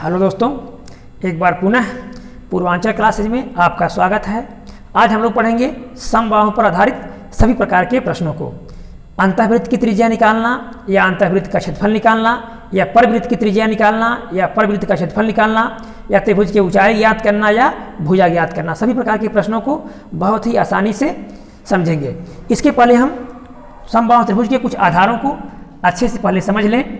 Hello दोस्तों, एक बार पुनः पूर्वांचल क्लासेज में आपका स्वागत है। आज हम लोग पढ़ेंगे समबाहुओं पर आधारित सभी प्रकार के प्रश्नों को। अंतःवृत्त की त्रिज्या निकालना या अंतःवृत्त का क्षेत्रफल निकालना या परिवृत्त की त्रिज्या निकालना या परिवृत्त का क्षेत्रफल निकालना या त्रिभुज की ऊंचाई ज्ञात करना या भुजा ज्ञात करना, सभी प्रकार के प्रश्नों को बहुत ही आसानी से समझेंगे। इसके पहले हम समबाहु त्रिभुज के कुछ आधारों को अच्छे से पहले समझ लें।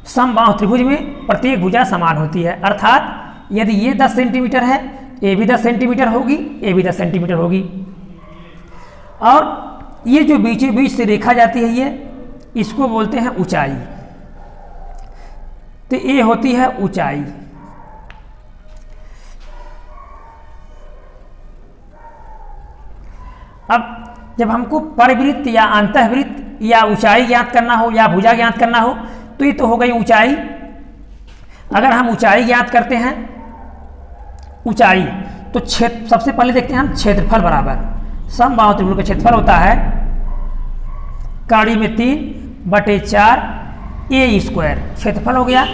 समबाहु त्रिभुज में प्रत्येक भुजा समान होती है, अर्थात यदि ये 10 सेंटीमीटर है, ए भी 10 सेंटीमीटर होगी, ए भी 10 सेंटीमीटर होगी। और ये जो बीचों बीच से रेखा जाती है, ये इसको बोलते हैं ऊंचाई। तो ये होती है ऊंचाई। अब जब हमको परिवृत्त या अंतःवृत्त या ऊंचाई ज्ञात करना हो या भुजा ज्ञात करना हो, तो ये तो हो गई ऊंचाई। अगर हम ऊंचाई ज्ञात करते हैं, ऊंचाई, तो सबसे पहले देखते हैं हम क्षेत्रफल बराबर। समबाहु त्रिभुज का क्षेत्रफल होता है कड़ी में 3/4 ए स्क्वायर, क्षेत्रफल हो गया।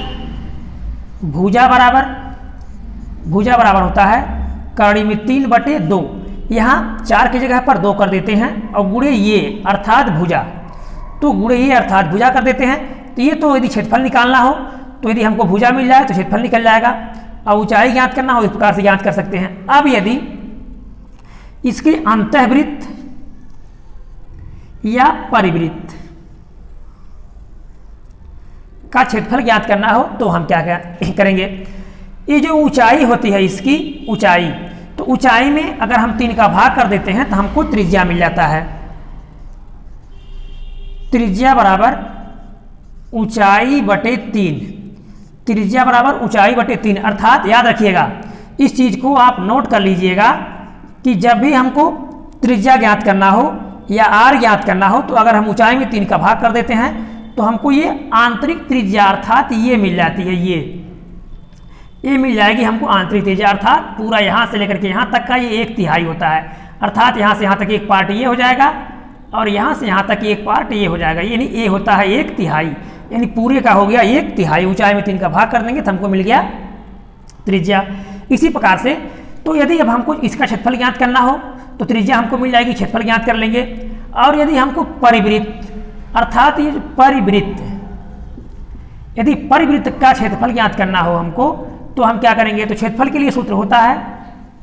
भुजा बराबर होता है कड़ी में 3/2, यहाँ 4 की जगह पर 2 कर देते हैं और गुणे ये अर्थात भुजा, तो गुणे ये अर्थात भुजा कर देते हैं। तो ये तो यदि क्षेत्रफल निकालना हो, तो यदि हमको भुजा मिल जाए तो क्षेत्रफल निकल जाएगा, और ऊंचाई ज्ञात करना हो इस प्रकार से ज्ञात कर सकते हैं। अब यदि इसके अंतःवृत्त या परिवृत्त का क्षेत्रफल ज्ञात करना हो, तो हम क्या करेंगे, ये जो ऊंचाई होती है, इसकी ऊंचाई, तो ऊंचाई में अगर हम 3 का भाग कर देते हैं तो हमको त्रिज्या मिल जाता है। त्रिज्या बराबर ऊंचाई बटे 3, त्रिज्या बराबर ऊंचाई बटे 3, अर्थात याद रखिएगा, इस चीज को आप नोट कर लीजिएगा कि जब भी हमको त्रिज्या ज्ञात करना हो या आर ज्ञात करना हो, तो अगर हम ऊंचाई में 3 का भाग कर देते हैं तो हमको ये आंतरिक त्रिज्या अर्थात ये मिल जाती है। ये मिल जाएगी हमको आंतरिक त्रिज्या, अर्थात पूरा यहाँ से लेकर के यहाँ तक का ये 1/3 होता है, अर्थात यहाँ से यहाँ तक एक पार्ट ये हो जाएगा और यहाँ से यहाँ तक एक पार्ट ये हो जाएगा, यानी ये होता है 1/3, यानी पूरे का हो गया 1/3। ऊंचाई में 3 का भाग कर देंगे तो हमको मिल गया त्रिज्या। इसी प्रकार से तो यदि अब हमको इसका क्षेत्रफल ज्ञात करना हो तो त्रिज्या हमको मिल जाएगी, क्षेत्रफल ज्ञात कर लेंगे। और यदि हमको परिवृत्त अर्थात ये परिवृत्त, यदि परिवृत्त का क्षेत्रफल ज्ञात करना हो हमको, तो हम क्या करेंगे, तो क्षेत्रफल के लिए सूत्र होता है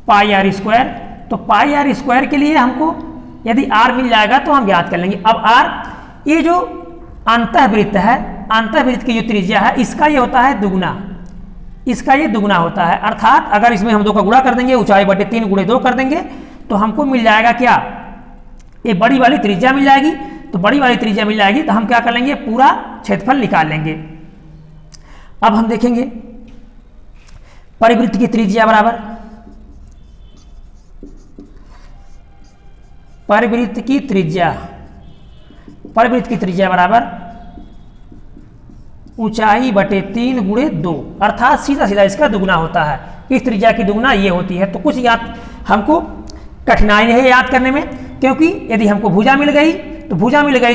πr²। तो πr² के लिए हमको यदि r मिल जाएगा तो हम ज्ञात कर लेंगे। अब r, ये जो अंतःवृत्त है, अंतःवृत्त की जो त्रिज्या है, इसका ये होता है दुगुना, इसका ये दुगुना होता है, अर्थात अगर इसमें हम 2 का गुणा कर देंगे, ऊंचाई बटे 3 गुणे 2 कर देंगे, तो हमको मिल जाएगा क्या, ये बड़ी वाली त्रिज्या मिल जाएगी। तो बड़ी वाली त्रिज्या मिल जाएगी तो हम क्या कर लेंगे, पूरा क्षेत्रफल निकाल लेंगे। अब हम देखेंगे परिवृत्त की त्रिज्या बराबर, परिवृत्त की त्रिज्या बराबर ऊंचाई बटे 3 गुणे 2, अर्थात सीधा सीधा इसका दुगुना होता है। इस त्रिज्या की दुगुना ये होती है। तो कुछ हमको कठिनाई है याद करने में, क्योंकि यदि हमको भुजा मिल गई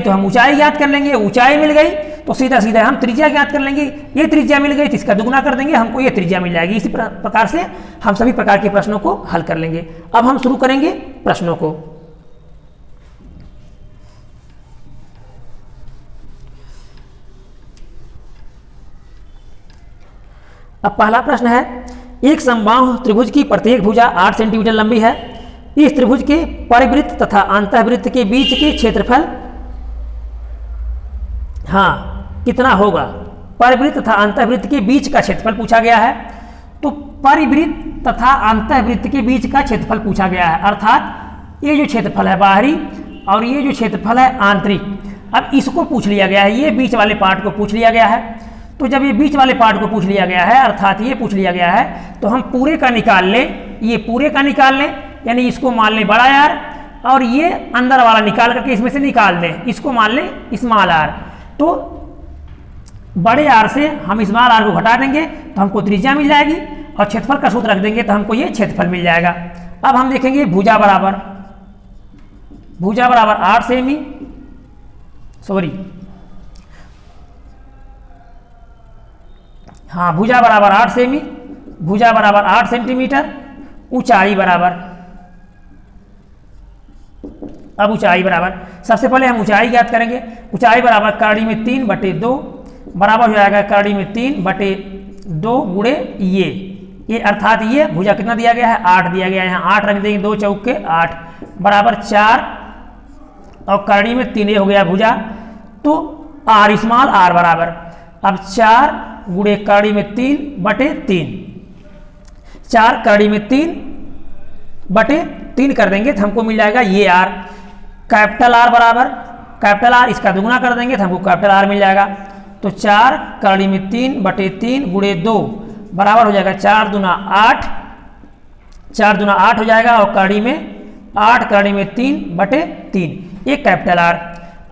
तो हम ऊंचाई ज्ञात कर लेंगे, ऊंचाई मिल गई तो सीधा सीधा हम त्रिज्या ज्ञात कर लेंगे। ये त्रिज्या मिल गई तो इसका दुगुना कर देंगे, हमको ये त्रिज्या मिल जाएगी। इसी प्रकार से हम सभी प्रकार के प्रश्नों को हल कर लेंगे। अब हम शुरू करेंगे प्रश्नों को। अब पहला प्रश्न है, एक समबाहु त्रिभुज की प्रत्येक भुजा 8 सेंटीमीटर लंबी है। इस त्रिभुज के परिवृत्त तथा अंतःवृत्त के बीच के क्षेत्रफल कितना होगा। परिवृत्त तथा अंतःवृत्त के बीच का क्षेत्रफल पूछा गया है। तो परिवृत्त तथा अंतःवृत्त के बीच का क्षेत्रफल पूछा गया है, अर्थात ये जो क्षेत्रफल है बाहरी और ये जो क्षेत्रफल है आंतरिक, अब इसको पूछ लिया गया है, ये बीच वाले पार्ट को पूछ लिया गया है। तो जब ये बीच वाले पार्ट को पूछ लिया गया है, अर्थात ये पूछ लिया गया है, तो हम पूरे का निकाल लें, ये पूरे का निकाल लें, यानी इसको मान लें बड़ा R और ये अंदर वाला निकाल करके इसमें से निकाल दें, इसको मान लें स्मॉल r। तो बड़े R से हम स्मॉल r को घटा देंगे तो हमको त्रिज्या मिल जाएगी, और क्षेत्रफल का सूत्र रख देंगे तो हमको ये क्षेत्रफल मिल जाएगा। अब हम देखेंगे भुजा बराबर 8 सेमी, हाँ, भुजा बराबर 8 सेमी, भुजा बराबर 8 सेंटीमीटर, ऊंचाई बराबर, अब ऊंचाई बराबर, सबसे पहले हम ऊंचाई ज्ञात करेंगे। ऊंचाई बराबर करड़ी में 3/2 बराबर हो जाएगा करड़ी में 3/2 गुणे ये अर्थात ये भुजा कितना दिया गया है, 8 दिया गया है। यहाँ 8 रख देंगे, 2 चौके 8 बराबर 4 और करड़ी में 3 हो गया भुजा, तो आर स्मॉल आर बराबर, अब 4 गुणे करड़ी में 3/3, 4 करड़ी में 3/3 कर देंगे तो हमको मिल जाएगा ये आर। कैपिटल आर बराबर, कैपिटल आर इसका दुगुना कर देंगे तो हमको कैपिटल आर मिल जाएगा। तो 4 करड़ी में 3/3 गुणे 2 बराबर हो जाएगा 4 दूना 8, 4 दूना 8 हो जाएगा और करड़ी में 8 करड़ी में 3/3, ये कैपिटल आर।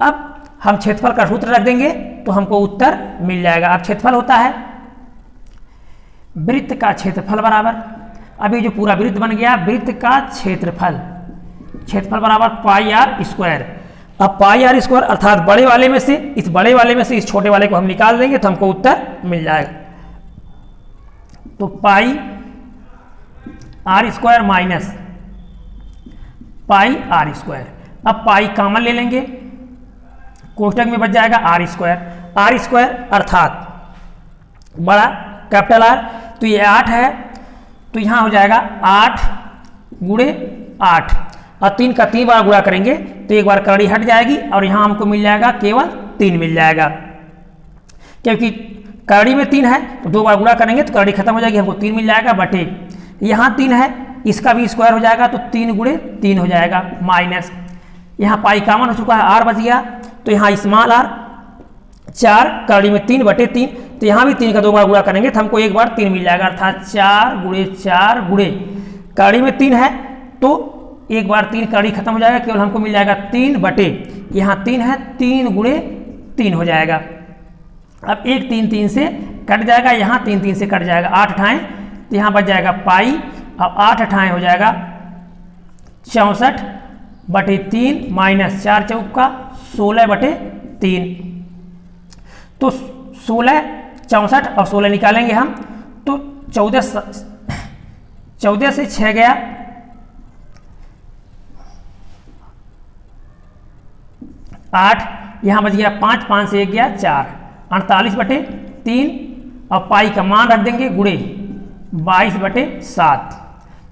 अब हम क्षेत्रफल का सूत्र रख देंगे तो हमको उत्तर मिल जाएगा। अब क्षेत्रफल होता है वृत्त का क्षेत्रफल बराबर, अभी जो पूरा वृत्त बन गया, वृत्त का क्षेत्रफल, क्षेत्रफल बराबर पाई आर स्क्वायर। अब पाई आर स्क्वायर अर्थात बड़े वाले में से इस बड़े वाले में से इस छोटे वाले को हम निकाल देंगे तो हमको उत्तर मिल जाएगा। तो pi r square minus pi r square, अब पाई कॉमन ले लेंगे, कोष्टक में बच जाएगा आर स्क्वायर अर्थात बड़ा कैपिटल आर, तो ये 8 है तो यहाँ हो जाएगा 8 गुणे 8 और 3 का 3 बार गुणा करेंगे तो एक बार करड़ी हट जाएगी और यहाँ हमको मिल जाएगा केवल 3 मिल जाएगा, क्योंकि करड़ी में 3 है तो 2 बार गुणा करेंगे तो करड़ी खत्म हो जाएगी, हमको 3 मिल जाएगा बटे यहाँ 3 है इसका भी स्क्वायर हो जाएगा तो 3 गुणे 3 हो जाएगा माइनस यहाँ पाई कॉमन हो चुका है, आर बच गया तो यहाँ स्मॉल आर 4 करड़ी में 3/3, तो यहाँ भी 3 का 2 बार गुणा करेंगे तो हमको एक बार 3 मिल जाएगा, अर्थात 4 गुणे 4 गुणे करड़ी में 3 है तो एक बार 3 करड़ी खत्म हो जाएगा, केवल हमको मिल जाएगा 3 बटे यहाँ 3 है 3 गुणे 3 हो जाएगा। अब 1 3 3 से कट जाएगा, यहाँ 3 3 से कट जाएगा, 8 अठाएँ तो यहाँ बच जाएगा पाई और 8 अठाएँ हो जाएगा 64/3 माइनस 4 चौका 16/3, तो 16 64 और 16 निकालेंगे हम तो 14 से 6 गया 8, यहाँ बच गया 5, 5 से 1 गया 4, 48/3 और पाई का मान रख देंगे गुणे 22/7,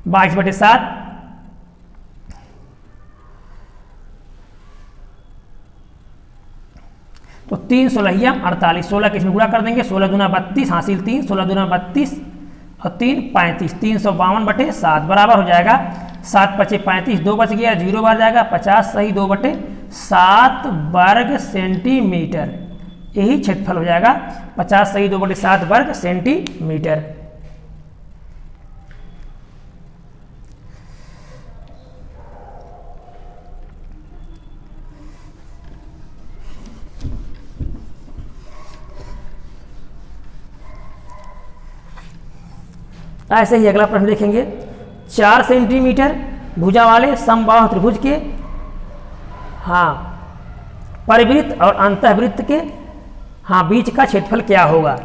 22/7 तो 3 16 48, 16 के इसमें गुणा कर देंगे, 16 दूना 32 हासिल 3, 16 दूना 32 और 3 35, 352/7 बराबर हो जाएगा 7 × 5 = 35, 2 बच गया 0 बार जाएगा 50 सही 2/7 वर्ग सेंटीमीटर, यही क्षेत्रफल हो जाएगा 50 सही 2/7 वर्ग सेंटीमीटर। ऐसे ही अगला प्रश्न देखेंगे, 4 सेंटीमीटर भुजा वाले समबाहु त्रिभुज के परिवृत्त और अंतःवृत्त के बीच का क्षेत्रफल क्या होगा।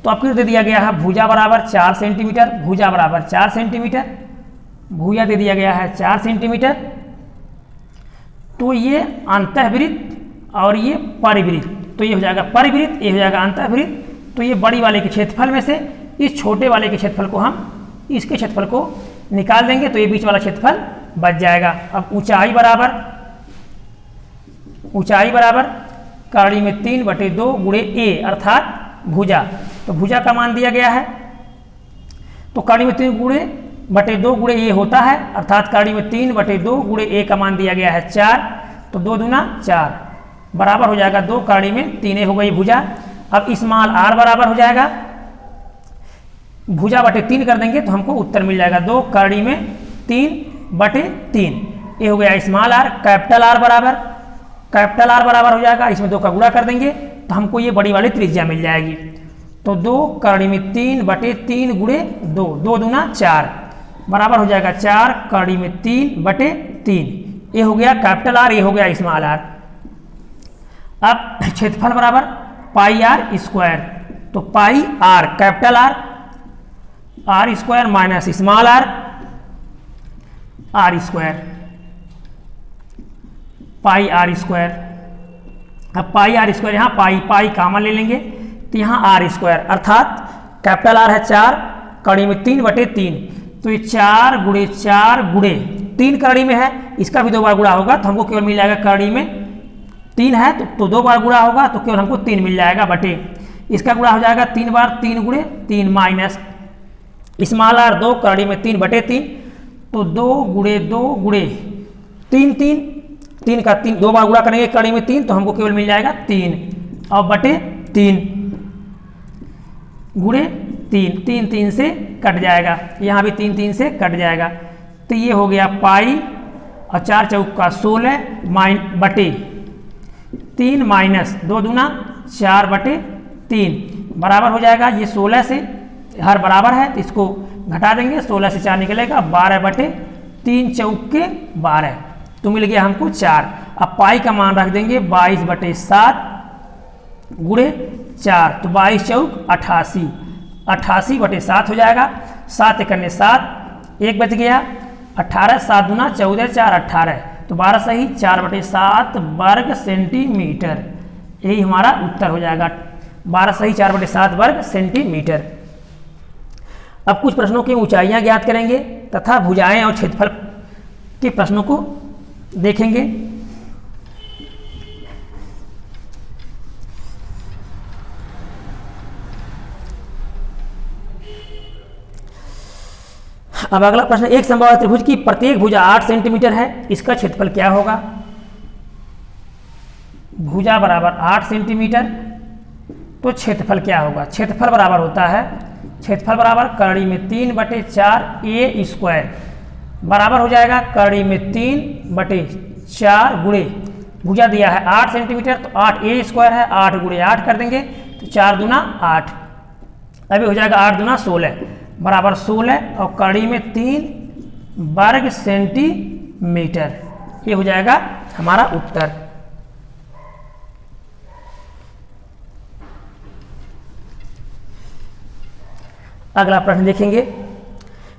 तो आपको दे दिया गया है भुजा बराबर 4 सेंटीमीटर, भुजा बराबर 4 सेंटीमीटर, भुजा दे दिया गया है 4 सेंटीमीटर, तो ये अंतःवृत्त और ये परिवृत्त, तो ये हो जाएगा परिवृत्त, ये हो जाएगा अंतःवृत्त, तो ये बड़ी वाले के क्षेत्रफल में से इस छोटे वाले के क्षेत्रफल को हम इसके क्षेत्रफल को निकाल देंगे तो ये बीच वाला क्षेत्रफल बच जाएगा। अब ऊंचाई बराबर करड़ी में 3/2 गुणे ए अर्थात भुजा, तो भुजा का मान दिया गया है तो करड़ी में 3/2 गुणे ए होता है, अर्थात करड़ी में 3/2 गुणे ए का मान दिया गया है 4, तो 2 दूना 4 बराबर हो जाएगा 2 करड़ी में 3 हो गई भुजा। अब स्मॉल आर बराबर हो जाएगा भुजा बटे 3 कर देंगे तो हमको उत्तर मिल जाएगा 2 करड़ी में 3/3, ये हो गया स्मॉल आर। कैपिटल आर बराबर हो जाएगा, इसमें 2 का गुणा कर देंगे तो हमको ये बड़ी वाली त्रिज्या मिल जाएगी, तो 2 करड़ी में 3/3 गुणे 2, 2 दूना 4 बराबर हो जाएगा 4 करड़ी में 3/3, ये हो गया कैपिटल आर, ये हो गया स्मॉल आर। अब क्षेत्रफल बराबर पाई आर स्क्वायर, तो pi r, capital r, r square minus small r, r square, pi r square. अब पाई आर स्क्वायर, यहाँ पाई पाई कॉमन ले लेंगे तो यहाँ आर स्क्वायर, अर्थात कैपिटल आर है 4, कड़ी में 3/3, तो ये 4 गुणे 4 गुणे 3 कड़ी में है, इसका भी 2 बार गुणा होगा तो हमको केवल मिल जाएगा, कड़ी में 3 है तो 2 बार गुणा होगा तो केवल हमको 3 मिल जाएगा बटे, इसका गुणा हो जाएगा 3 बार 3 गुणे 3 माइनस स्मॉल आर 2, कड़ी में 3/3, तो 2 गुणे 2 गुणे 3 3 3 का 3 2 बार गुणा करेंगे कड़ी में 3 तो हमको केवल मिल जाएगा 3 और बटे 3 गुणे 3, 3 3 से कट जाएगा, यहाँ भी 3 3 से कट जाएगा, तो ये हो गया पाई और 4 चौका 16 बटे 3 माइनस 2 दूना 4/3 बराबर हो जाएगा, ये 16 से हर बराबर है तो इसको घटा देंगे, 16 से 4 निकलेगा 12/3 चौके 12, तो मिल गया हमको 4। अब पाई का मान रख देंगे 22/7 गुणे 4, तो 22 चौक 88, 88/7 हो जाएगा, 7 एकने 7, 1 बच गया, 18 7 दूना 14 4 18, तो 12 सही 4/7 वर्ग सेंटीमीटर, यही हमारा उत्तर हो जाएगा, 12 सही 4/7 वर्ग सेंटीमीटर। अब कुछ प्रश्नों की ऊंचाइयां ज्ञात करेंगे तथा भुजाएं और क्षेत्रफल के प्रश्नों को देखेंगे। अब अगला प्रश्न, एक समबाहु त्रिभुज की प्रत्येक भुजा 8 सेंटीमीटर है, इसका क्षेत्रफल क्या होगा? भुजा बराबर 8 सेंटीमीटर, तो क्षेत्रफल क्या होगा? क्षेत्रफल बराबर होता है, क्षेत्रफल बराबर कड़ी में 3/4 ए स्क्वायर बराबर हो जाएगा कड़ी में 3/4 गुणे भुजा दिया है 8 सेंटीमीटर, तो 8 ए स्क्वायर है, 8 गुणे 8 कर देंगे तो 4 दूना 8, अभी हो जाएगा 8 दूना 16 बराबर 16 और कड़ी में 3 वर्ग सेंटीमीटर, ये हो जाएगा हमारा उत्तर। अगला प्रश्न देखेंगे,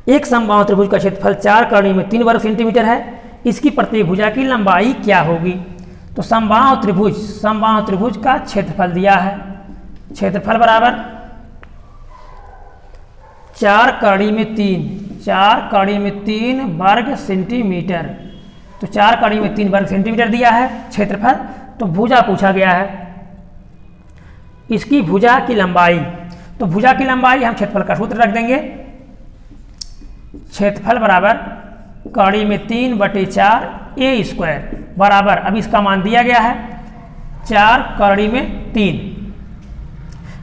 एक समबाहु त्रिभुज का क्षेत्रफल 4 कड़ी में 3 वर्ग सेंटीमीटर है, इसकी प्रत्येक भुजा की लंबाई क्या होगी? तो समबाहु त्रिभुज का क्षेत्रफल दिया है, क्षेत्रफल बराबर 4 कड़ी में 3 वर्ग सेंटीमीटर, तो 4 कड़ी में 3 वर्ग सेंटीमीटर दिया है क्षेत्रफल, तो भुजा पूछा गया है, इसकी भुजा की लंबाई, तो भुजा की लंबाई हम क्षेत्रफल का सूत्र रख देंगे, क्षेत्रफल बराबर कड़ी में 3/4 ए स्क्वायर बराबर, अब इसका मान दिया गया है 4 कड़ी में 3,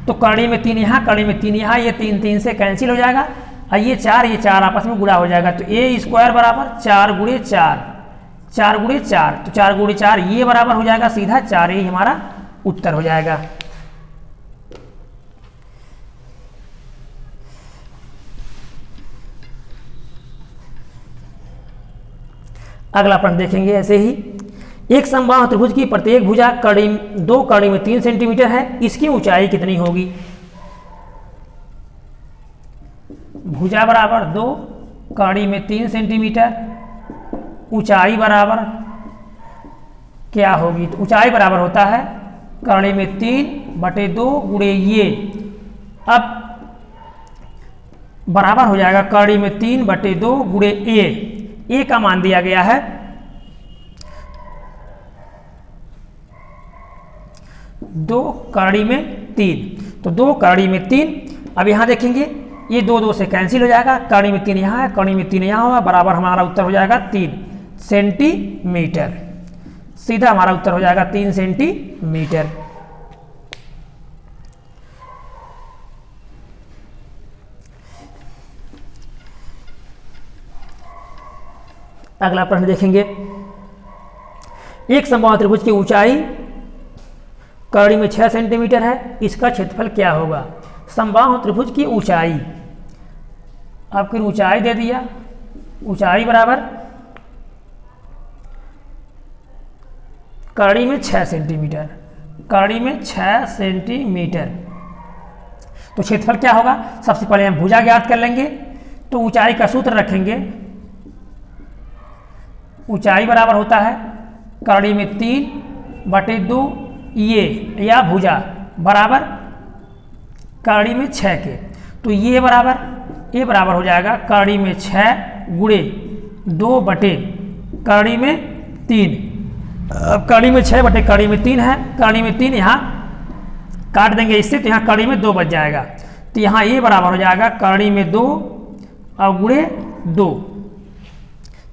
तो कड़ी में 3 यहाँ, कड़ी में 3 यहाँ, ये 3 3 से कैंसिल हो जाएगा और ये 4 आपस में गुणा हो जाएगा, तो ए स्क्वायर बराबर 4 गुणे 4, 4 गुणे 4, तो 4 गुणे 4 ये बराबर हो जाएगा सीधा 4, ये हमारा उत्तर हो जाएगा। अगला प्रश्न देखेंगे ऐसे ही, एक समबाहु त्रिभुज की प्रत्येक भुजा दो कड़ी में 3 सेंटीमीटर है, इसकी ऊंचाई कितनी होगी? भुजा बराबर 2 कड़ी में 3 सेंटीमीटर, ऊंचाई बराबर क्या होगी? तो ऊंचाई बराबर होता है कड़ी में 3/2 गुणे ये, अब बराबर हो जाएगा कड़ी में 3/2 गुणे ए का मान दिया गया है 2 कड़ी में 3, तो 2 कड़ी में 3, अब यहाँ देखेंगे ये 2 से कैंसिल हो जाएगा, कड़ी में 3 यहाँ है, कड़ी में 3 यहाँ होगा, बराबर हमारा उत्तर हो जाएगा 3 सेंटीमीटर, सीधा हमारा उत्तर हो जाएगा 3 सेंटीमीटर। अगला प्रश्न देखेंगे, एक समबाहु त्रिभुज की ऊंचाई कड़ी में 6 सेंटीमीटर है, इसका क्षेत्रफल क्या होगा? समबाहु त्रिभुज की ऊंचाई, आपकी ऊंचाई दे दिया, ऊंचाई बराबर कड़ी में 6 सेंटीमीटर, कड़ी में 6 सेंटीमीटर, तो क्षेत्रफल क्या होगा, सबसे पहले हम भुजा ज्ञात कर लेंगे। तो ऊंचाई का सूत्र रखेंगे, ऊंचाई बराबर होता है करड़ी में 3/2 ये या भुजा बराबर करड़ी में 6 के। तो ये बराबर हो जाएगा करड़ी में 6 गुणे 2 करड़ी में 3। अब करड़ी में 6 करड़ी में 3 है, करड़ी में 3 यहाँ काट देंगे इससे, तो यहाँ करड़ी में 2 बच जाएगा। तो यहाँ ये बराबर हो जाएगा करड़ी में 2 और गुणे 2,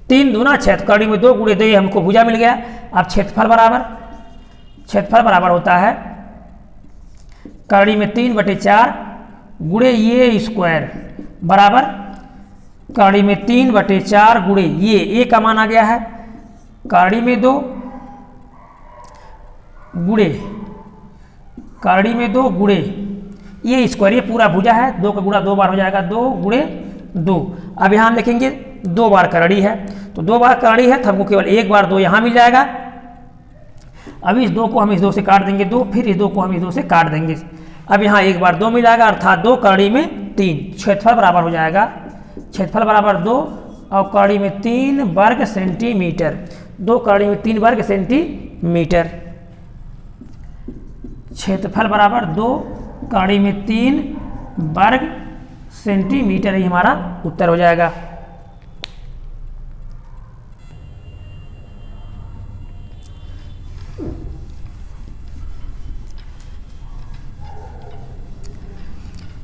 3 दूना 6, तो करड़ी में 2 गुणे 2 ये हमको भुजा मिल गया। अब क्षेत्रफल बराबर होता है करड़ी में 3/4 गुणे ये स्क्वायर बराबर करड़ी में 3/4 गुणे ये का मान आ गया है करड़ी में 2 गुणे करड़ी में 2 गुणे ये स्क्वायर, ये पूरा भुजा है, 2 का गुणा 2 बार हो जाएगा, 2 गुणे 2। अब यहाँ लिखेंगे 2 बार करड़ी है, तो 2 बार करड़ी है तो हमको केवल 1 बार 2 यहाँ मिल जाएगा। अब इस 2 को हम इस 2 से काट देंगे 2, फिर इस 2 को हम इस 2 से काट देंगे। अब यहाँ 1 बार 2 मिल जाएगा, अर्थात 2 करड़ी में 3। क्षेत्रफल बराबर हो जाएगा, क्षेत्रफल बराबर 2 और करड़ी में 3 वर्ग सेंटीमीटर, 2 करड़ी में 3 वर्ग सेंटीमीटर। क्षेत्रफल बराबर 2 करड़ी में 3 वर्ग सेंटीमीटर, ही हमारा उत्तर हो जाएगा।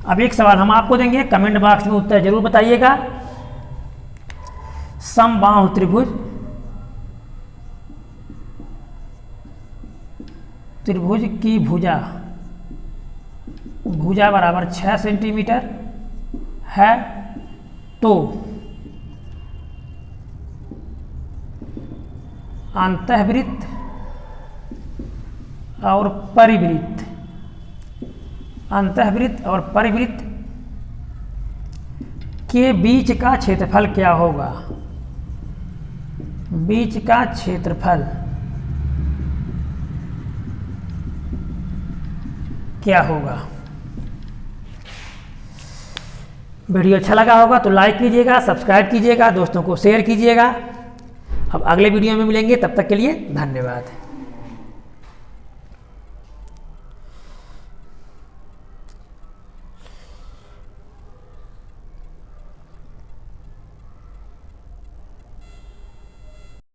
अब एक सवाल हम आपको देंगे, कमेंट बॉक्स में उत्तर जरूर बताइएगा। समबाहु त्रिभुज की भुजा बराबर 6 सेंटीमीटर है, तो अंतःवृत्त और परिवृत्त के बीच का क्षेत्रफल क्या होगा, बीच का क्षेत्रफल क्या होगा। वीडियो अच्छा लगा होगा तो लाइक कीजिएगा, सब्सक्राइब कीजिएगा, दोस्तों को शेयर कीजिएगा। अब अगले वीडियो में मिलेंगे, तब तक के लिए धन्यवाद।